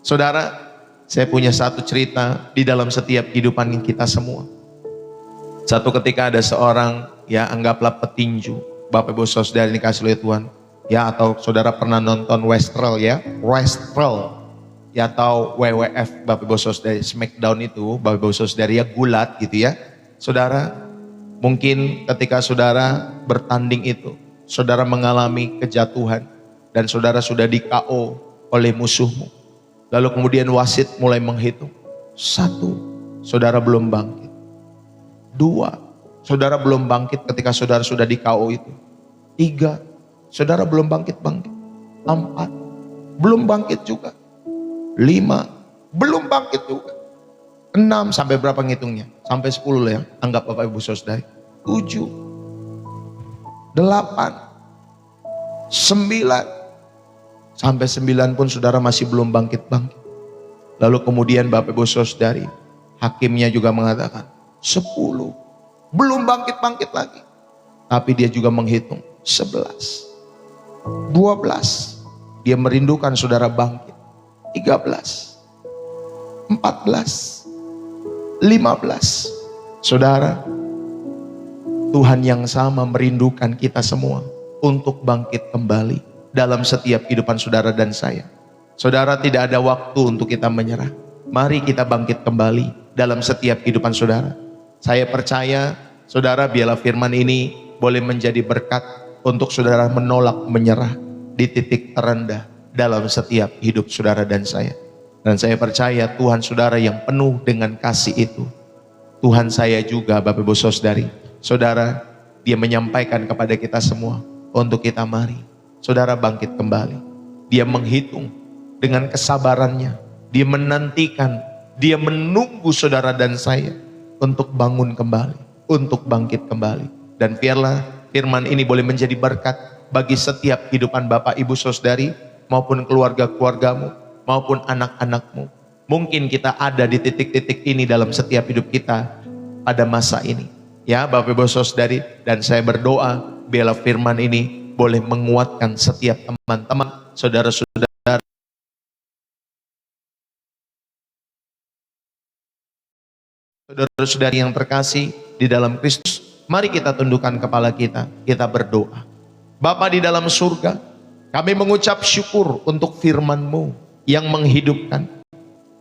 Saudara, saya punya satu cerita di dalam setiap kehidupan kita semua. Satu ketika ada seorang, ya anggaplah petinju, Bapak Ibu Saudara ini kasih oleh Tuhan, ya, atau saudara pernah nonton Westral, ya, Westral, ya, atau WWF, Bapak Ibu Saudara, Smackdown itu, Bapak Ibu Saudara, ya, gulat gitu ya. Saudara, mungkin ketika saudara bertanding itu, saudara mengalami kejatuhan dan saudara sudah di KO oleh musuhmu. Lalu kemudian wasit mulai menghitung. 1, saudara belum bangkit. 2, saudara belum bangkit ketika saudara sudah di KO itu. 3, saudara belum bangkit-bangkit. 4, belum bangkit juga. 5, belum bangkit juga. 6, sampai berapa ngitungnya? Sampai 10 lah ya, anggap Bapak Ibu Saudara. 7, 8, 9, sampai 9 pun saudara masih belum bangkit-bangkit. Lalu kemudian Bapak Ibu Saudari, hakimnya juga mengatakan 10, belum bangkit-bangkit lagi. Tapi dia juga menghitung 11, 12, dia merindukan saudara bangkit. 13, 14, 15. Saudara, Tuhan yang sama merindukan kita semua untuk bangkit kembali dalam setiap kehidupan saudara dan saya. Saudara, tidak ada waktu untuk kita menyerah. Mari kita bangkit kembali dalam setiap kehidupan saudara. Saya percaya, saudara, biarlah firman ini boleh menjadi berkat untuk saudara menolak menyerah di titik terendah dalam setiap hidup saudara dan saya. Dan saya percaya Tuhan saudara yang penuh dengan kasih itu, Tuhan saya juga, Bapak Ibu Saudari, saudara, dia menyampaikan kepada kita semua untuk kita mari, saudara, bangkit kembali. Dia menghitung dengan kesabarannya, dia menantikan, dia menunggu saudara dan saya untuk bangun kembali, untuk bangkit kembali. Dan biarlah firman ini boleh menjadi berkat bagi setiap kehidupan Bapak Ibu Saudari maupun keluarga-keluargamu maupun anak-anakmu. Mungkin kita ada di titik-titik ini dalam setiap hidup kita pada masa ini. Ya Bapak Ibu Saudari, dan saya berdoa biarlah firman ini boleh menguatkan setiap teman-teman, saudara-saudara, saudara-saudari yang terkasih di dalam Kristus. Mari kita tundukkan kepala kita, kita berdoa. Bapa di dalam surga, kami mengucap syukur untuk firman-Mu yang menghidupkan.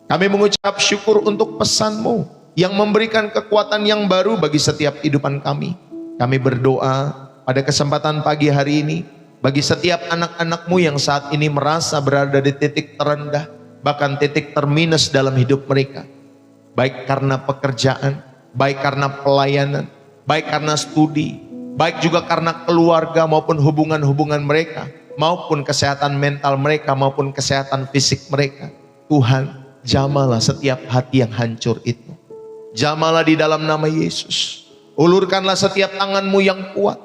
Kami mengucap syukur untuk pesan-Mu yang memberikan kekuatan yang baru bagi setiap kehidupan kami. Kami berdoa pada kesempatan pagi hari ini, bagi setiap anak-anak-Mu yang saat ini merasa berada di titik terendah, bahkan titik terminus dalam hidup mereka. Baik karena pekerjaan, baik karena pelayanan, baik karena studi, baik juga karena keluarga maupun hubungan-hubungan mereka, maupun kesehatan mental mereka, maupun kesehatan fisik mereka. Tuhan, jamalah setiap hati yang hancur itu. Jamalah di dalam nama Yesus. Ulurkanlah setiap tangan-Mu yang kuat,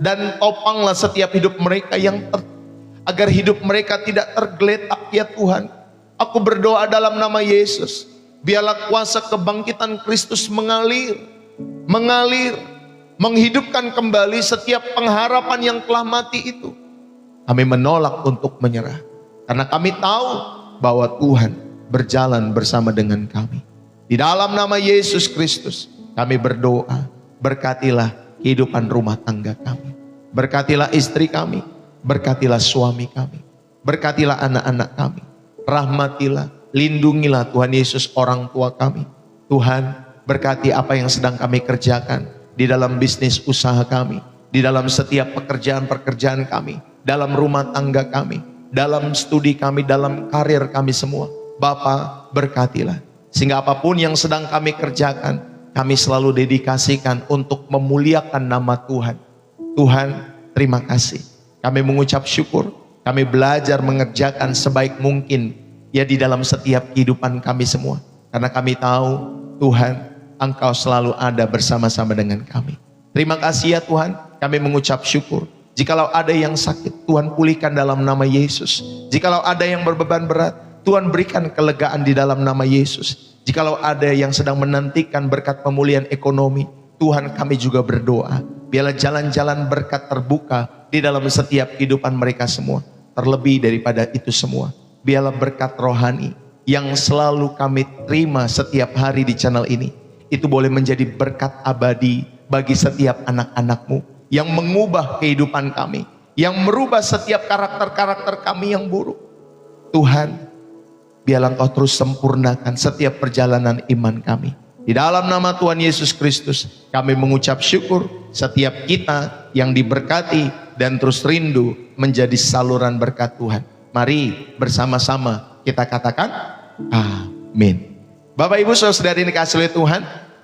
dan topanglah setiap hidup mereka agar hidup mereka tidak tergeletak ya Tuhan. Aku berdoa dalam nama Yesus, biarlah kuasa kebangkitan Kristus mengalir, menghidupkan kembali setiap pengharapan yang telah mati itu. Kami menolak untuk menyerah, karena kami tahu bahwa Tuhan berjalan bersama dengan kami. Di dalam nama Yesus Kristus kami berdoa, berkatilah kehidupan rumah tangga kami, berkatilah istri kami, berkatilah suami kami, berkatilah anak-anak kami, rahmatilah, lindungilah Tuhan Yesus orang tua kami. Tuhan, berkati apa yang sedang kami kerjakan di dalam bisnis usaha kami, di dalam setiap pekerjaan-pekerjaan kami, dalam rumah tangga kami, dalam studi kami, dalam karir kami semua. Bapa, berkatilah Sehingga apapun yang sedang kami kerjakan, kami selalu dedikasikan untuk memuliakan nama Tuhan. Tuhan, terima kasih. Kami mengucap syukur, kami belajar mengerjakan sebaik mungkin ya di dalam setiap kehidupan kami semua. Karena kami tahu Tuhan, Engkau selalu ada bersama-sama dengan kami. Terima kasih ya Tuhan, kami mengucap syukur. Jikalau ada yang sakit, Tuhan pulihkan dalam nama Yesus. Jikalau ada yang berbeban berat, Tuhan berikan kelegaan di dalam nama Yesus. Jikalau ada yang sedang menantikan berkat pemulihan ekonomi, Tuhan kami juga berdoa. Biarlah jalan-jalan berkat terbuka di dalam setiap kehidupan mereka semua. Terlebih daripada itu semua, biarlah berkat rohani yang selalu kami terima setiap hari di channel ini, itu boleh menjadi berkat abadi bagi setiap anak-anak-Mu yang mengubah kehidupan kami, yang merubah setiap karakter-karakter kami yang buruk. Tuhan, biarlah Engkau terus sempurnakan setiap perjalanan iman kami. Di dalam nama Tuhan Yesus Kristus, kami mengucap syukur setiap kita yang diberkati dan terus rindu menjadi saluran berkat Tuhan. Mari bersama-sama kita katakan, amin. Bapak Ibu Saudara dikasihi oleh Tuhan,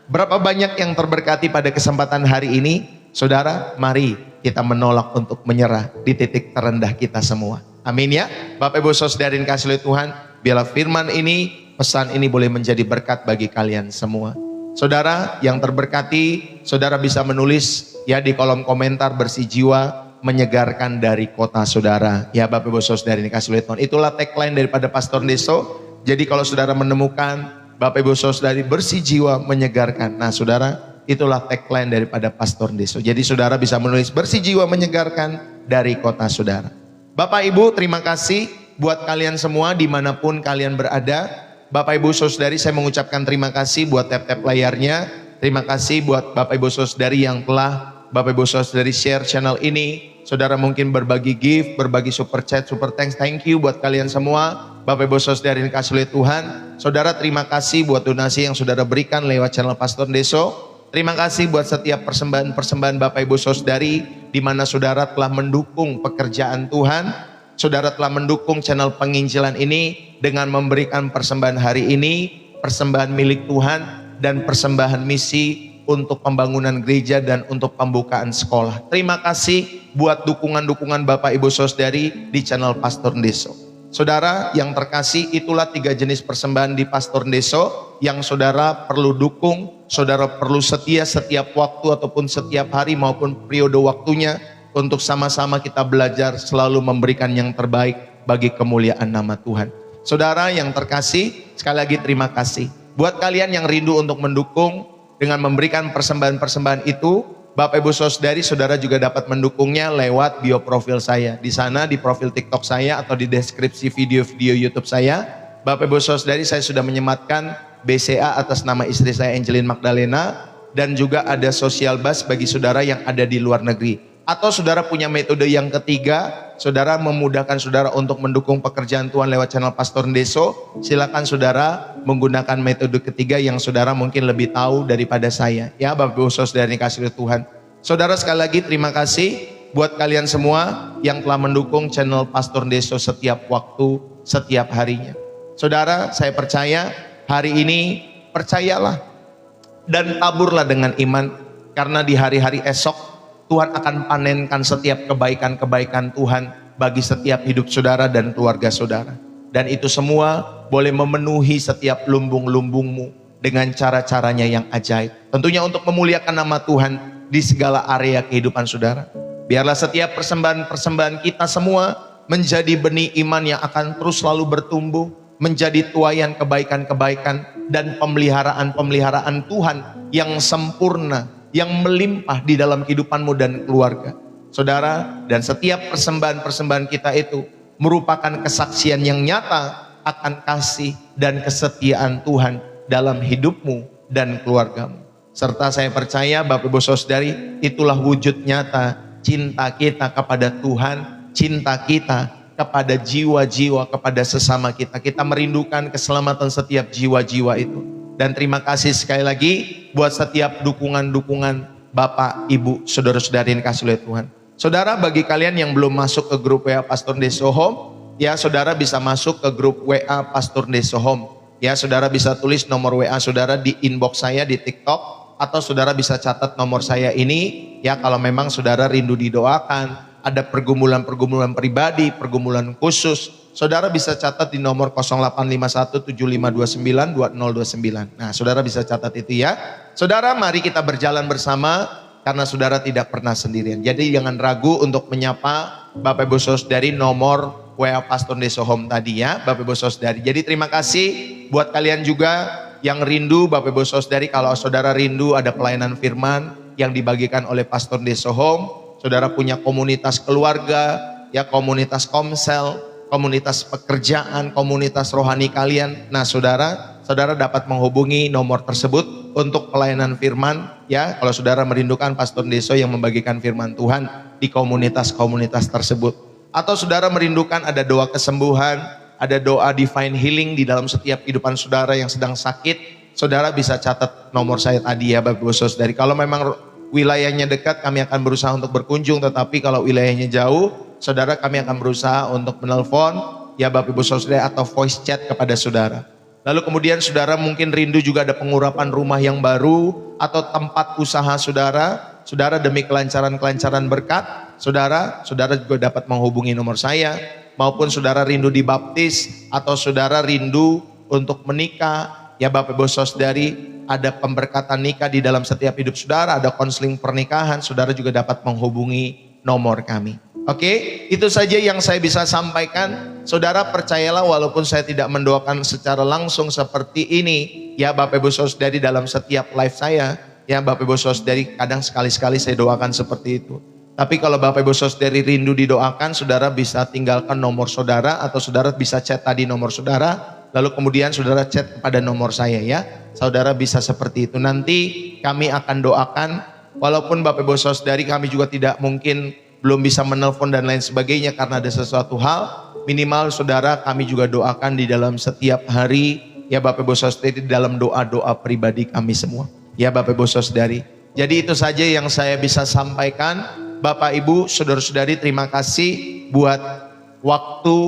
berapa banyak yang terberkati pada kesempatan hari ini? Saudara, mari kita menolak untuk menyerah di titik terendah kita semua. Amin ya. Bapak Ibu Saudara dikasihi oleh Tuhan, biarlah firman ini, pesan ini boleh menjadi berkat bagi kalian semua. Saudara yang terberkati, saudara bisa menulis ya di kolom komentar, bersih jiwa menyegarkan dari kota saudara. Ya Bapak Ibu Saudara dikasihi oleh Tuhan, itulah tagline daripada Pastor Deso. Jadi kalau saudara menemukan Bapak Ibu Saudara bersih jiwa menyegarkan, nah saudara, itulah tagline daripada Pastor Deso. Jadi saudara bisa menulis bersih jiwa menyegarkan dari kota saudara. Bapak Ibu, terima kasih buat kalian semua dimanapun kalian berada. Bapak Ibu Saudari, saya mengucapkan terima kasih buat tap-tap layarnya. Terima kasih buat Bapak Ibu Saudari yang telah Bapak Ibu Saudari share channel ini. Saudara mungkin berbagi gift, berbagi super chat, super thanks. Thank you buat kalian semua. Bapak Ibu Saudari yang dikasihi oleh Tuhan. Saudara, terima kasih buat donasi yang saudara berikan lewat channel Pastor Deso. Terima kasih buat setiap persembahan Bapak Ibu Saudari di mana saudara telah mendukung pekerjaan Tuhan. Saudara telah mendukung channel penginjilan ini dengan memberikan persembahan hari ini, persembahan milik Tuhan dan persembahan misi untuk pembangunan gereja dan untuk pembukaan sekolah. Terima kasih buat dukungan-dukungan Bapak Ibu Saudari di channel Pastor Deso. Saudara yang terkasih, itulah 3 jenis persembahan di Pastor Deso yang saudara perlu dukung. Saudara perlu setia setiap waktu ataupun setiap hari maupun periode waktunya untuk sama-sama kita belajar selalu memberikan yang terbaik bagi kemuliaan nama Tuhan. Saudara yang terkasih, sekali lagi terima kasih. Buat kalian yang rindu untuk mendukung dengan memberikan persembahan-persembahan itu, Bapak Ibu Saudari, saudara juga dapat mendukungnya lewat bio profil saya. Di sana, di profil TikTok saya atau di deskripsi video-video YouTube saya, Bapak Ibu Saudari, saya sudah menyematkan BCA atas nama istri saya Angelin Magdalena, dan juga ada social bus bagi saudara yang ada di luar negeri. Atau saudara punya metode yang ketiga, saudara memudahkan saudara untuk mendukung pekerjaan Tuhan lewat channel Pastor Deso, silakan saudara menggunakan metode ketiga yang saudara mungkin lebih tahu daripada saya. Ya Bapak Ibu Saudara dikasihi oleh Tuhan. Saudara, sekali lagi terima kasih buat kalian semua yang telah mendukung channel Pastor Deso setiap waktu, setiap harinya. Saudara, saya percaya hari ini percayalah dan taburlah dengan iman, karena di hari-hari esok Tuhan akan panenkan setiap kebaikan-kebaikan Tuhan bagi setiap hidup saudara dan keluarga saudara. Dan itu semua boleh memenuhi setiap lumbung-lumbungmu dengan cara-caranya yang ajaib. Tentunya untuk memuliakan nama Tuhan di segala area kehidupan saudara. Biarlah setiap persembahan-persembahan kita semua menjadi benih iman yang akan terus selalu bertumbuh, menjadi tuaian kebaikan-kebaikan dan pemeliharaan-pemeliharaan Tuhan yang sempurna, yang melimpah di dalam kehidupanmu dan keluarga saudara. Dan setiap persembahan-persembahan kita itu merupakan kesaksian yang nyata akan kasih dan kesetiaan Tuhan dalam hidupmu dan keluargamu. Serta saya percaya Bapak Ibu Saudari, itulah wujud nyata cinta kita kepada Tuhan, cinta kita kepada jiwa-jiwa, kepada sesama kita. Kita merindukan keselamatan setiap jiwa-jiwa itu. Dan terima kasih sekali lagi buat setiap dukungan-dukungan Bapak, Ibu, saudara-saudari yang dikasihi oleh Tuhan. Saudara, bagi kalian yang belum masuk ke grup WA Pastor Deso Home, ya saudara bisa masuk ke grup WA Pastor Deso Home. Ya, saudara bisa tulis nomor WA saudara di inbox saya di TikTok, atau saudara bisa catat nomor saya ini. Ya, kalau memang saudara rindu didoakan, ada pergumulan-pergumulan pribadi, pergumulan khusus, saudara bisa catat di nomor 085175292029. Nah, saudara bisa catat itu ya. Saudara, mari kita berjalan bersama karena saudara tidak pernah sendirian. Jadi jangan ragu untuk menyapa Bapak Ibu Saudari nomor WA Pastor Deso Home tadi ya, Bapak Ibu Saudari. Jadi terima kasih buat kalian juga yang rindu, Bapak Ibu Saudari, kalau saudara rindu ada pelayanan firman yang dibagikan oleh Pastor Deso Home. Saudara punya komunitas keluarga, ya komunitas komsel, komunitas pekerjaan, komunitas rohani kalian. Nah, saudara dapat menghubungi nomor tersebut untuk pelayanan firman. Ya, kalau saudara merindukan Pastor Deso yang membagikan firman Tuhan di komunitas-komunitas tersebut. Atau saudara merindukan ada doa kesembuhan, ada doa divine healing di dalam setiap kehidupan saudara yang sedang sakit. Saudara bisa catat nomor saya tadi ya Bapak Ibu Saudari. Kalau memang wilayahnya dekat, kami akan berusaha untuk berkunjung. Tetapi kalau wilayahnya jauh, saudara, kami akan berusaha untuk menelpon ya Bapak Ibu Saudari atau voice chat kepada saudara. Lalu kemudian saudara mungkin rindu juga ada pengurapan rumah yang baru atau tempat usaha saudara. Saudara demi kelancaran berkat, saudara juga dapat menghubungi nomor saya. Maupun saudara rindu dibaptis atau saudara rindu untuk menikah, ya Bapak Ibu Saudari, ada pemberkatan nikah di dalam setiap hidup saudara, ada konseling pernikahan, saudara juga dapat menghubungi nomor kami. Oke, itu saja yang saya bisa sampaikan. Saudara percayalah, walaupun saya tidak mendoakan secara langsung seperti ini, ya Bapak Ibu Saudari, dalam setiap live saya, ya Bapak Ibu Saudari, kadang sekali-sekali saya doakan seperti itu. Tapi kalau Bapak Ibu Saudari rindu didoakan, saudara bisa tinggalkan nomor saudara, atau saudara bisa chat tadi nomor saudara, lalu kemudian saudara chat kepada nomor saya ya. Saudara bisa seperti itu. Nanti kami akan doakan, walaupun Bapak Ibu Saudari kami juga tidak mungkin belum bisa menelpon dan lain sebagainya karena ada sesuatu hal. Minimal saudara kami juga doakan di dalam setiap hari ya Bapak Ibu Saudari, di dalam doa-doa pribadi kami semua. Ya Bapak Ibu Saudari. Jadi itu saja yang saya bisa sampaikan. Bapak Ibu Saudara-saudari, terima kasih buat waktu,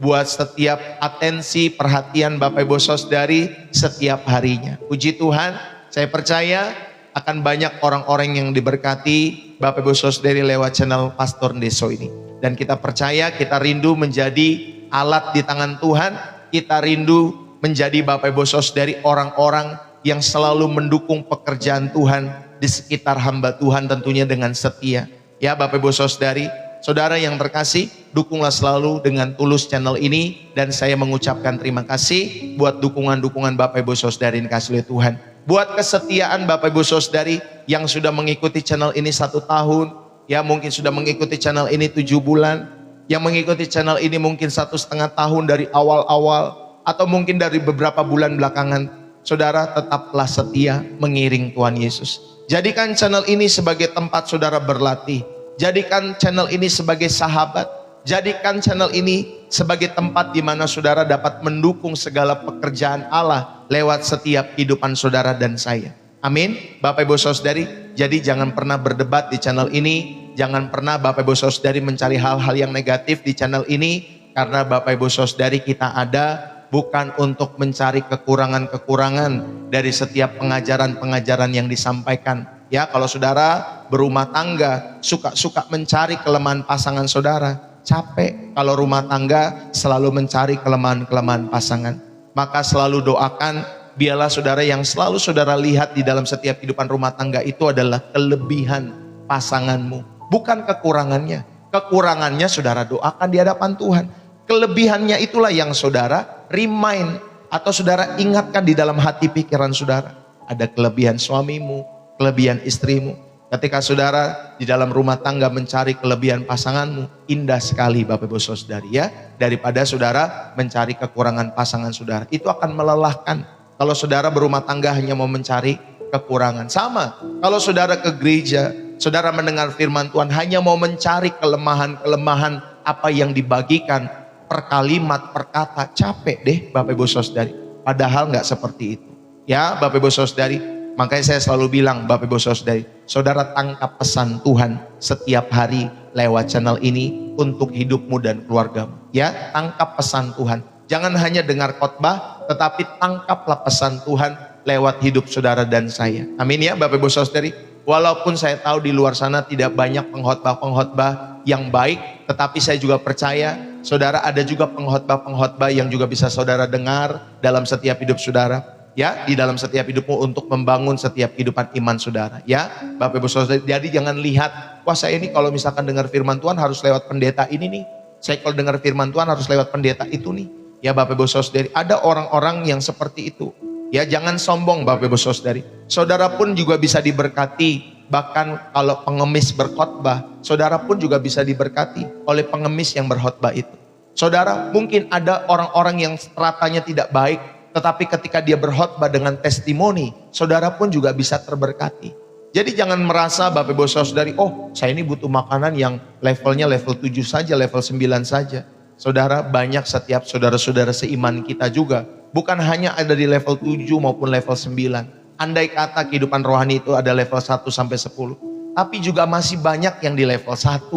buat setiap atensi, perhatian Bapak Ibu Saudari setiap harinya. Puji Tuhan, saya percaya akan banyak orang-orang yang diberkati Bapak Ibu Saudari lewat channel Pastor Deso ini. Dan kita percaya, kita rindu menjadi alat di tangan Tuhan. Kita rindu menjadi Bapak Ibu Saudari orang-orang yang selalu mendukung pekerjaan Tuhan di sekitar hamba Tuhan, tentunya dengan setia. Ya Bapak Ibu Saudari, saudara yang terkasih, dukunglah selalu dengan tulus channel ini. Dan saya mengucapkan terima kasih buat dukungan-dukungan Bapak Ibu Saudari yang dikasih oleh Tuhan. Buat kesetiaan Bapak Ibu Saudari yang sudah mengikuti channel ini 1 tahun, ya mungkin sudah mengikuti channel ini 7 bulan, yang mengikuti channel ini mungkin 1,5 tahun dari awal-awal, atau mungkin dari beberapa bulan belakangan. Saudara tetaplah setia mengiring Tuhan Yesus. Jadikan channel ini sebagai tempat saudara berlatih. Jadikan channel ini sebagai sahabat. Jadikan channel ini sebagai tempat di mana saudara dapat mendukung segala pekerjaan Allah lewat setiap kehidupan saudara dan saya. Amin. Bapak Ibu Saudari, jadi jangan pernah berdebat di channel ini. Jangan pernah Bapak Ibu Saudari mencari hal-hal yang negatif di channel ini. Karena Bapak Ibu Saudari, kita ada bukan untuk mencari kekurangan-kekurangan dari setiap pengajaran-pengajaran yang disampaikan. Ya, kalau saudara berumah tangga suka mencari kelemahan pasangan saudara, capek kalau rumah tangga selalu mencari kelemahan-kelemahan pasangan. Maka selalu doakan, biarlah saudara yang selalu saudara lihat di dalam setiap kehidupan rumah tangga itu adalah kelebihan pasanganmu, bukan kekurangannya. Kekurangannya saudara doakan di hadapan Tuhan. Kelebihannya itulah yang saudara remind atau saudara ingatkan di dalam hati pikiran saudara. Ada kelebihan suamimu, kelebihan istrimu. Ketika saudara di dalam rumah tangga mencari kelebihan pasanganmu, indah sekali Bapak Ibu Saudari ya. Daripada saudara mencari kekurangan pasangan saudara, itu akan melelahkan. Kalau saudara berumah tangga hanya mau mencari kekurangan. Sama, kalau saudara ke gereja, saudara mendengar firman Tuhan hanya mau mencari kelemahan-kelemahan apa yang dibagikan per kalimat, per kata, capek deh Bapak Ibu Saudari. Padahal nggak seperti itu. Ya Bapak Ibu Saudari, makanya saya selalu bilang Bapak Ibu Saudari, saudara tangkap pesan Tuhan setiap hari lewat channel ini untuk hidupmu dan keluargamu. Ya, tangkap pesan Tuhan. Jangan hanya dengar khotbah, tetapi tangkaplah pesan Tuhan lewat hidup saudara dan saya. Amin ya Bapak Ibu Saudari. Walaupun saya tahu di luar sana tidak banyak pengkhotbah-pengkhotbah yang baik, tetapi saya juga percaya saudara ada juga pengkhotbah-pengkhotbah yang juga bisa saudara dengar dalam setiap hidup saudara. Ya, di dalam setiap hidupmu untuk membangun setiap kehidupan iman saudara. Ya, Bapak Ibu Saudara, jadi jangan lihat, wah saya ini kalau misalkan dengar firman Tuhan harus lewat pendeta ini nih. Saya kalau dengar firman Tuhan harus lewat pendeta itu nih. Ya Bapak Ibu Saudara, ada orang-orang yang seperti itu. Ya, jangan sombong Bapak Ibu Saudara. Saudara pun juga bisa diberkati. Bahkan kalau pengemis berkhotbah, saudara pun juga bisa diberkati oleh pengemis yang berkhotbah itu. Saudara, mungkin ada orang-orang yang stratanya tidak baik, tetapi ketika dia berkhotbah dengan testimoni, saudara pun juga bisa terberkati. Jadi jangan merasa Bapak Ibu Saudari, oh saya ini butuh makanan yang levelnya level 7 saja, level 9 saja. Saudara, banyak setiap saudara-saudara seiman kita juga, bukan hanya ada di level 7 maupun level 9. Andai kata kehidupan rohani itu ada level 1 sampai 10. Tapi juga masih banyak yang di level 1,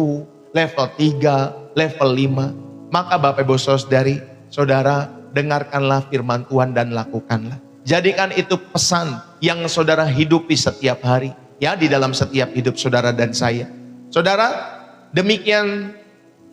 level 3, level 5. Maka Bapak Ibu Saudari, saudara, dengarkanlah firman Tuhan dan lakukanlah. Jadikan itu pesan yang saudara hidupi setiap hari. Ya, di dalam setiap hidup saudara dan saya. Saudara, demikian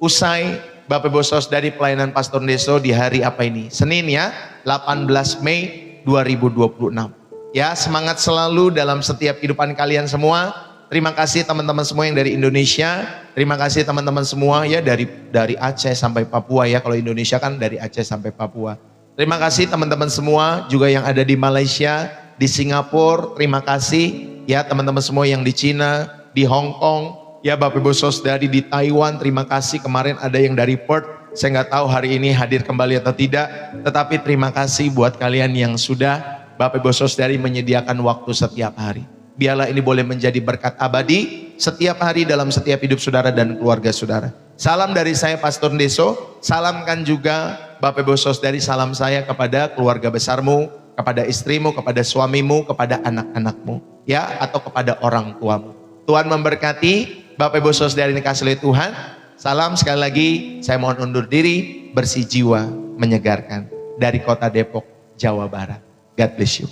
usai Bapak Ibu Saudari pelayanan Pastor Deso di hari apa ini? Senin ya, 18 Mei 2026. Ya, semangat selalu dalam setiap kehidupan kalian semua. Terima kasih teman-teman semua yang dari Indonesia. Terima kasih teman-teman semua ya dari Aceh sampai Papua ya. Kalau Indonesia kan dari Aceh sampai Papua. Terima kasih teman-teman semua juga yang ada di Malaysia, di Singapura. Terima kasih ya teman-teman semua yang di Cina, di Hong Kong. Ya Bapak Ibu Saudari di Taiwan. Terima kasih, kemarin ada yang dari Perth. Saya nggak tahu hari ini hadir kembali atau tidak. Tetapi terima kasih buat kalian yang sudah Bapak Ibu Saudari menyediakan waktu setiap hari. Biarlah ini boleh menjadi berkat abadi setiap hari dalam setiap hidup saudara dan keluarga saudara. Salam dari saya Pastor Deso. Salamkan juga Bapak Ibu Saudari, salam saya kepada keluarga besarmu, kepada istrimu, kepada suamimu, kepada anak-anakmu, ya, atau kepada orang tuamu. Tuhan memberkati Bapak Ibu Saudari dikasih oleh Tuhan. Salam sekali lagi, saya mohon undur diri, bersih jiwa, menyegarkan dari kota Depok, Jawa Barat. God bless you.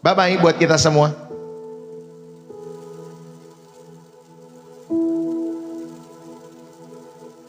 Bye-bye buat kita semua.